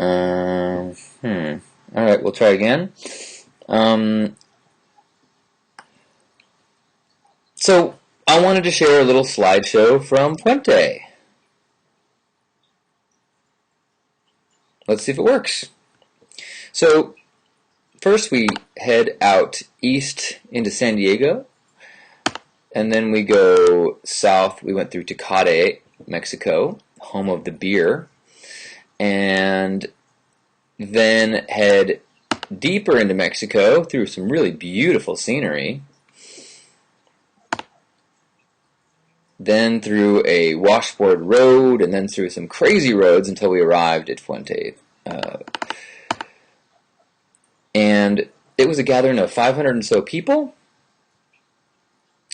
All right, we'll try again. Um, so I wanted to share a little slideshow from Puente. Let's see if it works. So first we head out east into San Diego, and then we go south. We went through Tecate, Mexico, home of the beer, and then head deeper into Mexico through some really beautiful scenery, then through a washboard road, and then through some crazy roads until we arrived at Fuente. And it was a gathering of 500 and so people.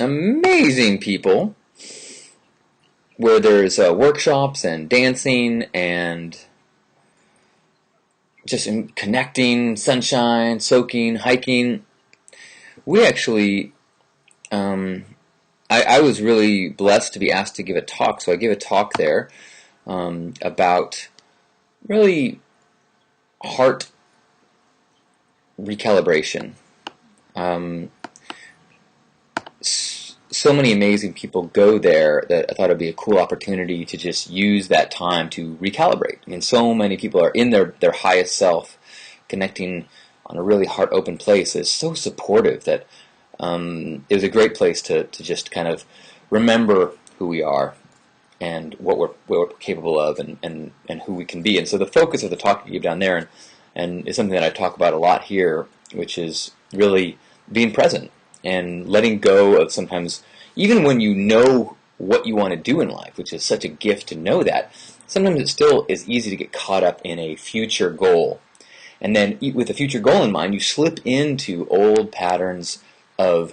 Amazing people, where there's workshops and dancing and just connecting, sunshine, soaking, hiking. We actually, I was really blessed to be asked to give a talk, so I gave a talk there about really heart recalibration. So many amazing people go there that I thought it would be a cool opportunity to just use that time to recalibrate. I mean, so many people are in their highest self, connecting on a really heart-open place. It's so supportive that it was a great place to just kind of remember who we are and what we're capable of and who we can be. And so the focus of the talk I gave down there and is something that I talk about a lot here, which is really being present and letting go of sometimes, even when you know what you want to do in life, which is such a gift to know that, sometimes it still is easy to get caught up in a future goal. And then with a future goal in mind, you slip into old patterns of,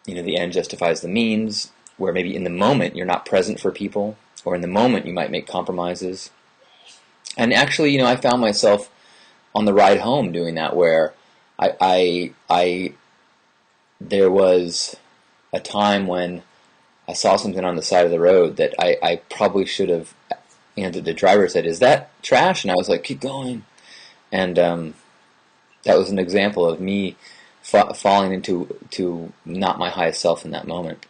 the end justifies the means, where maybe in the moment you're not present for people, or in the moment you might make compromises. And actually, I found myself on the ride home doing that, where there was a time when I saw something on the side of the road that I probably should have, the driver said, "Is that trash?" And I was like, "Keep going." And that was an example of me falling into not my highest self in that moment.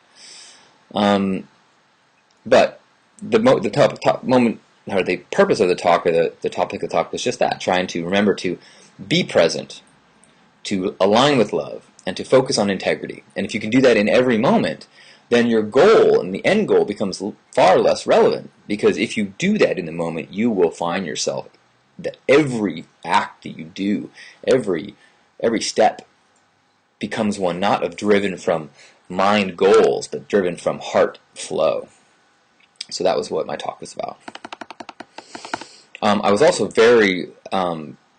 But the top moment, or the purpose of the talk, or the topic of the talk, was just that, trying to remember to be present, to align with love, and to focus on integrity. And if you can do that in every moment, then your goal and the end goal becomes far less relevant. Because if you do that in the moment, you will find yourself that every act that you do, every step becomes one not of driven from mind goals, but driven from heart flow. So that was what my talk was about. I was also very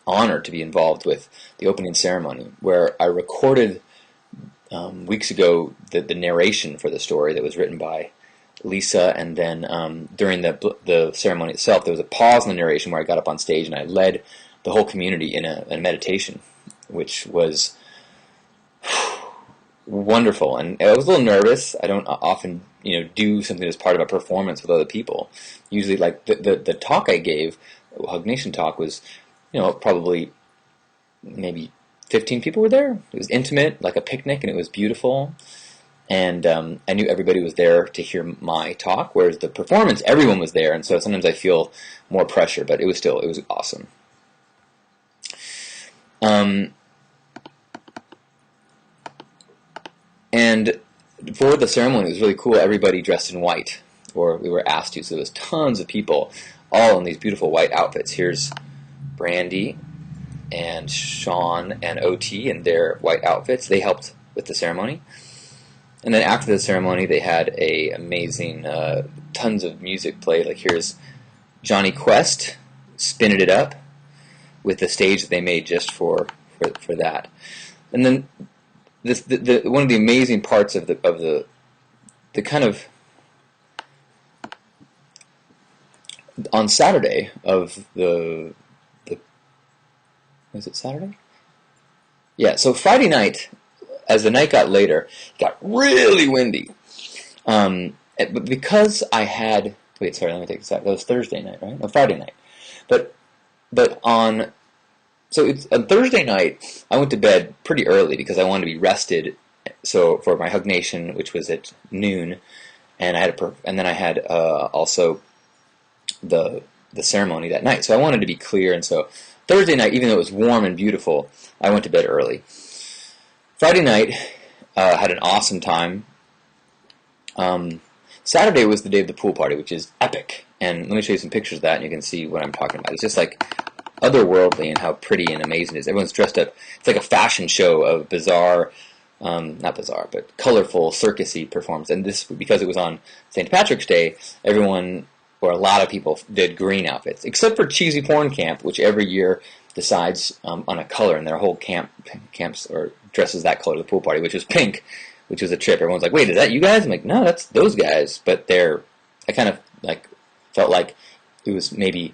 honored to be involved with the opening ceremony, where I recorded weeks ago the narration for the story that was written by Lisa, and then during the ceremony itself, there was a pause in the narration where I got up on stage and I led the whole community in a meditation, which was wonderful. And I was a little nervous. I don't often do something as part of a performance with other people. Usually, like the talk I gave, Hug Nation talk, was probably maybe 15 people were there. It was intimate, like a picnic, and it was beautiful. And I knew everybody was there to hear my talk, whereas the performance, everyone was there, and so sometimes I feel more pressure, but it was awesome. And for the ceremony, it was really cool. Everybody dressed in white, or we were asked to, so there was tons of people, all in these beautiful white outfits. Here's Brandy and Sean and OT in their white outfits. They helped with the ceremony. And then after the ceremony, they had a amazing, tons of music played. Like here's Johnny Quest spinning it up with the stage that they made just for that. And then the one of the amazing parts of the kind of on Saturday of was it Saturday? Yeah, so Friday night, as the night got later, it got really windy. But because I had... Wait, sorry, let me take this out. That was Thursday night, right? No, Friday night. But but on so it's on Thursday night, I went to bed pretty early because I wanted to be rested. So for my Hug Nation, which was at noon, and and then I had also the the ceremony that night. So I wanted to be clear, and so Thursday night, even though it was warm and beautiful, I went to bed early. Friday night, had an awesome time. Saturday was the day of the pool party, which is epic. And let me show you some pictures of that, and you can see what I'm talking about. It's just like otherworldly and how pretty and amazing it is. Everyone's dressed up. It's like a fashion show of bizarre, not bizarre, but colorful, circusy performance. And this, because it was on St. Patrick's Day, everyone, or a lot of people, did green outfits, except for Cheesy Porn Camp, which every year decides on a color, and their whole camps or dresses that color to the pool party, which was pink, which was a trip. Everyone's like, "Wait, is that you guys?" I'm like, "No, that's those guys." But I kind of like felt like it was maybe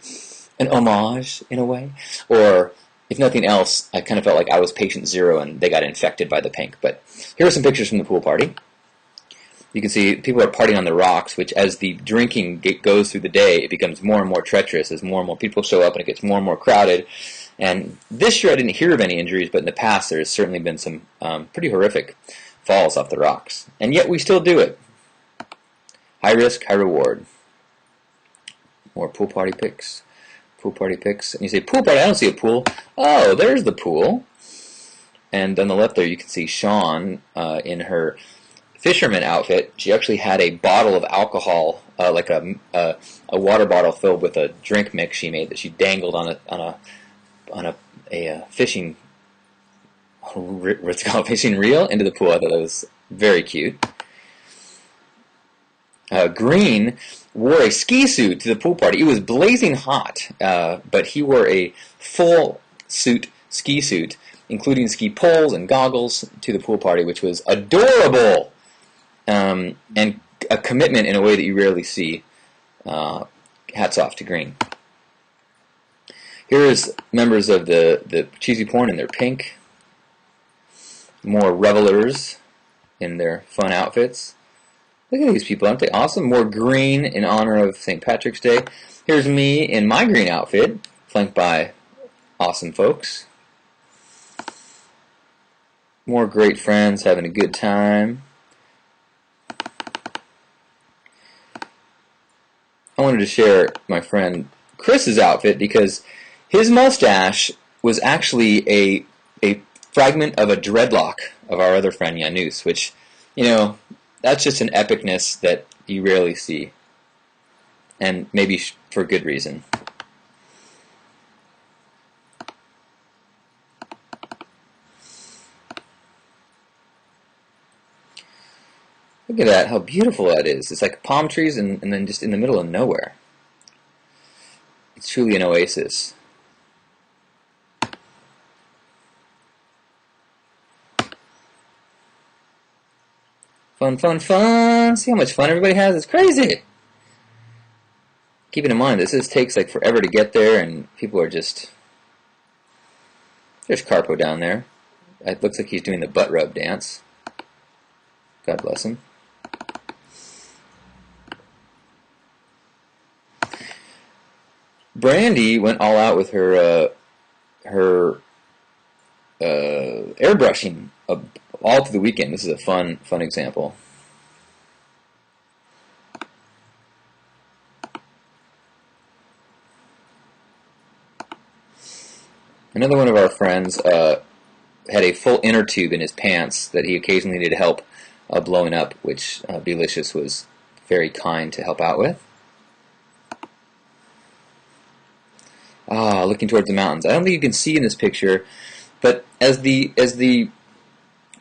an homage in a way, or if nothing else, I kind of felt like I was patient zero and they got infected by the pink. But here are some pictures from the pool party. You can see people are partying on the rocks, which as the drinking goes through the day, it becomes more and more treacherous as more and more people show up and it gets more and more crowded. And this year I didn't hear of any injuries, but in the past there has certainly been some pretty horrific falls off the rocks. And yet we still do it. High risk, high reward. More pool party pics. Pool party pics. And you say, pool party? I don't see a pool. Oh, there's the pool. And on the left there you can see Sean in her fisherman outfit. She actually had a bottle of alcohol, like a water bottle filled with a drink mix she made that she dangled on a fishing what's it called, fishing reel into the pool. I thought that was very cute. Green wore a ski suit to the pool party. It was blazing hot, but he wore a full ski suit, including ski poles and goggles, to the pool party, which was adorable, and a commitment in a way that you rarely see. Hats off to Green. Here is members of the Cheesy Porn in their pink. More revelers in their fun outfits. Look at these people, aren't they awesome? More green in honor of St. Patrick's Day. Here's me in my green outfit, flanked by awesome folks. More great friends having a good time. I wanted to share my friend Chris's outfit because his mustache was actually a fragment of a dreadlock of our other friend Janus, which, that's just an epicness that you rarely see, and maybe for good reason. Look at that, how beautiful that is. It's like palm trees and then just in the middle of nowhere. It's truly an oasis. Fun, fun, fun. See how much fun everybody has? It's crazy. Keeping in mind, this takes like forever to get there, and people are just... There's Carpo down there. It looks like he's doing the butt rub dance. God bless him. Brandy went all out with her airbrushing all through the weekend. This is a fun example. Another one of our friends had a full inner tube in his pants that he occasionally needed help blowing up, which Belicious was very kind to help out with. Looking towards the mountains. I don't think you can see in this picture, but as the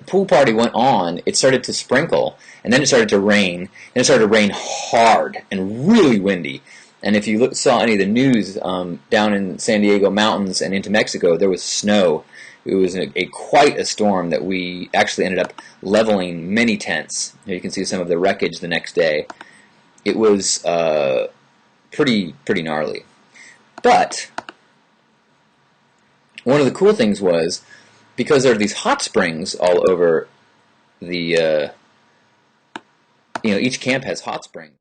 pool party went on, it started to sprinkle, and then it started to rain, and it started to rain hard and really windy. And if you saw any of the news down in San Diego mountains and into Mexico, there was snow. It was quite a storm that we actually ended up leveling many tents. Here you can see some of the wreckage the next day. It was pretty gnarly. But one of the cool things was, because there are these hot springs all over the, each camp has hot springs.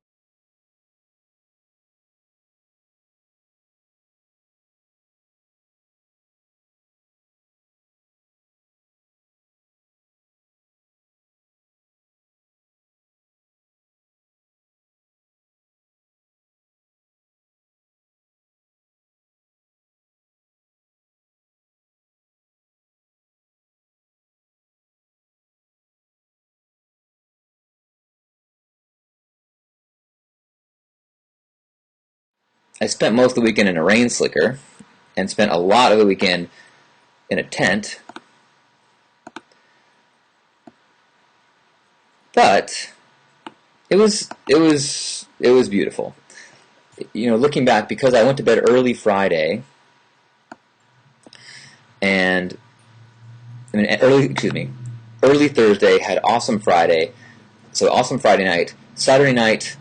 I spent most of the weekend in a rain slicker and spent a lot of the weekend in a tent. But it was beautiful. Looking back, because I went to bed early Friday and early Thursday, had awesome Friday. So awesome Friday night. Saturday night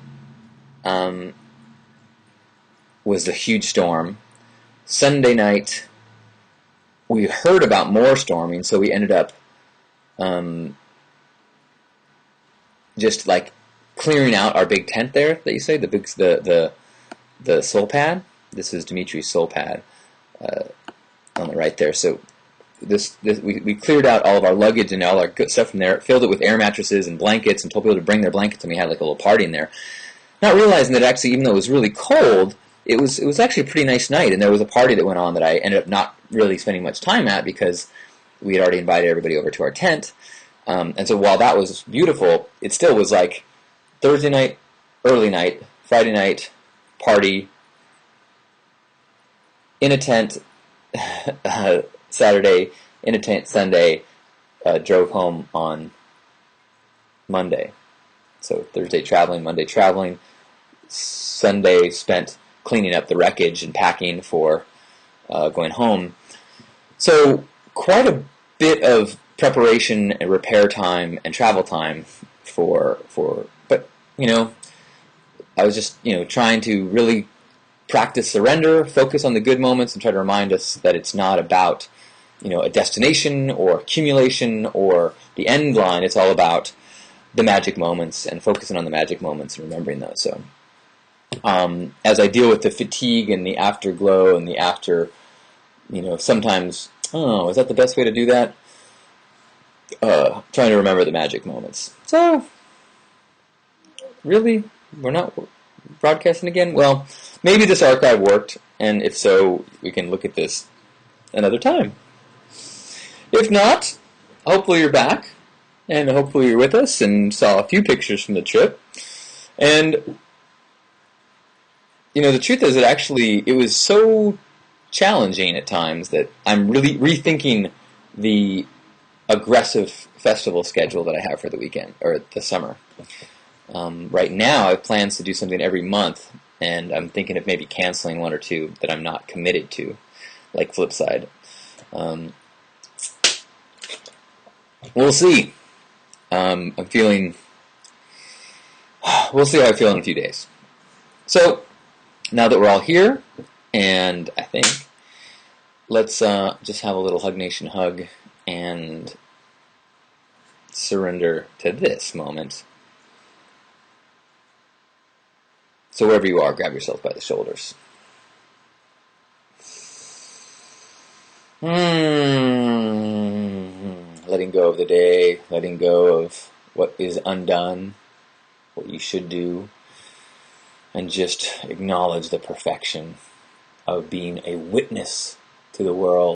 was the huge storm. Sunday night, we heard about more storming, so we ended up just like clearing out our big tent there that you say, the soul pad. This is Dimitri's soul pad on the right there. So we cleared out all of our luggage and all our good stuff from there, filled it with air mattresses and blankets, and told people to bring their blankets, and we had like a little party in there. Not realizing that actually, even though it was really cold, it was actually a pretty nice night, and there was a party that went on that I ended up not really spending much time at because we had already invited everybody over to our tent. And so while that was beautiful, it still was like Thursday night, early night, Friday night, party, in a tent, Saturday, in a tent Sunday, drove home on Monday. So Thursday traveling, Monday traveling, Sunday spent cleaning up the wreckage and packing for going home. So quite a bit of preparation and repair time and travel time but I was just trying to really practice surrender, focus on the good moments, and try to remind us that it's not about a destination or accumulation or the end line. It's all about the magic moments and focusing on the magic moments and remembering those. So as I deal with the fatigue and the afterglow and the after, sometimes, is that the best way to do that? Trying to remember the magic moments. So, really? We're not broadcasting again? Well, maybe this archive worked, and if so, we can look at this another time. If not, hopefully you're back, and hopefully you're with us and saw a few pictures from the trip. And, the truth is that it was so challenging at times that I'm really rethinking the aggressive festival schedule that I have for the weekend, or the summer. Right now, I have plans to do something every month, and I'm thinking of maybe canceling one or two that I'm not committed to, like Flipside. We'll see. We'll see how I feel in a few days. So, now that we're all here, and I think, let's just have a little Hug Nation hug and surrender to this moment. So wherever you are, grab yourself by the shoulders. Letting go of the day, letting go of what is undone, what you should do, and just acknowledge the perfection of being a witness to the world.